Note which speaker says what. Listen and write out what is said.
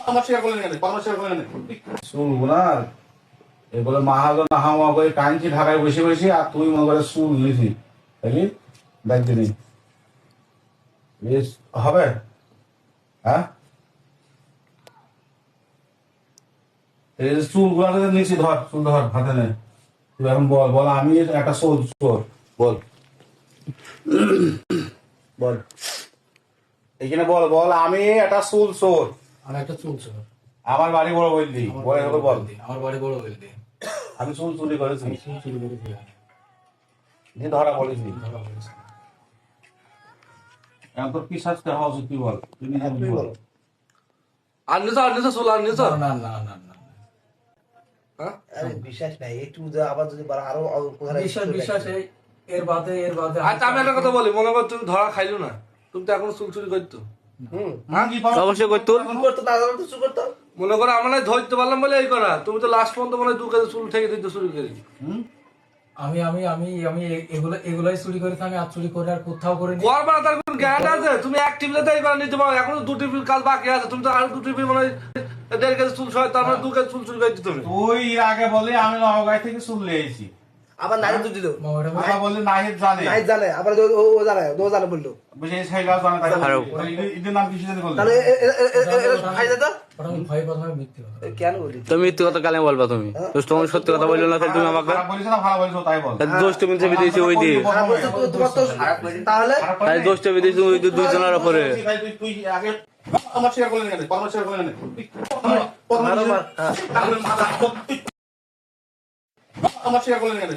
Speaker 1: আমার শেয়ার করলেন কেন? আমার শেয়ার করলেন কেন?
Speaker 2: চুলগুলা এগুলো মাহাজন হাওয়া করে কাঞ্চি ঢাকায় বসে বসে আর তুই মনে করে চুল নিয়েছি তাই দেখতে নেই বেশ হবে হ্যাঁ এই যে চুলগুলা নিয়েছি ধর চুল ধর হাতে নে তুই এখন বল বল আমি একটা চোর চোর বল বল এখানে বল বল আমি একটা চুল চোর
Speaker 3: আমি একটা চুল ছিল।
Speaker 2: আমার বাড়ি বড় বললি বল বল
Speaker 3: আমার বাড়ি বড় বলতে
Speaker 2: আমি চুল চুরি করেছি
Speaker 3: চুল চুরি করেছি।
Speaker 2: যে ধরা বলিস
Speaker 3: ধরা পড়েছে।
Speaker 2: এখন তোর কি শাস্তি হওয়া উচিত তুই বল তুই নিজে তুই বল
Speaker 4: আনলিস চুল আনলিস
Speaker 3: না না না না না
Speaker 5: আরে বিশ্বাস নাই একটু আবার যদি আরো
Speaker 3: বিশ্বাস বিশ্বাস এর বাদে
Speaker 4: আচ্ছা আমি একটা কথা বলি, মনে কর তুমি ধরা খাইলো না, তুমি তো এখন চুল চুরি করতো,
Speaker 6: অবশ্যই করতো।
Speaker 5: করতো না জানো তো করতো
Speaker 4: মনে করো আমরা ধরতে পারলাম বলে এই করা, তুমি তো লাস্ট পর্যন্ত মনে হয় 2 কেজি চুল থেকে দিতে শুরু করি।
Speaker 3: আমি আমি আমি আমি এগুলাই চুরি করেছি, আমি আর চুরি করে আর কোথাও করিনি।
Speaker 4: করবার তার কোন জ্ঞান আছে? তুমি এক টিপলে এইবার নিতে পারো, এখনো 2 টিপিল কাজ বাকি আছে, তুমি তো আরো 2 টিপিল মনে হয় 1.5 কেজি চুল সহ, তার মানে 2 কেজি চুল চুরি করছো তুমি।
Speaker 2: তুই এর আগে বলে আমি নওগাঁ থেকে চুল নিয়েছি,
Speaker 5: আবার নাই তো দিল
Speaker 2: আবার বললি নাহিদ জানে
Speaker 5: নাই জানে আবার ও জানে ও জানে বললো
Speaker 2: বুঝে সেই গাছ জানে তাই ঈদের নাম কিছু জানি বললি
Speaker 5: তাহলে খাই যেত
Speaker 3: ওটা আমি ভয় প্রথমে মিথ্যে কথা।
Speaker 5: কেন বলি
Speaker 6: তুমি মিথ্যে কথা কালে বলবা তুমি তুমি সত্যি কথা বললো না, তাহলে তুমি আমাকে
Speaker 2: খারাপ বলিস না ভালো বলিস তাই বল
Speaker 6: দোষ তুমি চেপে দিয়েছি ওই দিয়ে,
Speaker 5: খারাপ বলছো তোমার তো তাহলে
Speaker 6: তাই দোষ চেপে দিয়েছি ওই দুজনের উপরে।
Speaker 2: তুই আগে
Speaker 1: আমার শেয়ার করলেন কেন? আমার শেয়ার করলেন কেন? আমার শেয়ার করলেন কেন?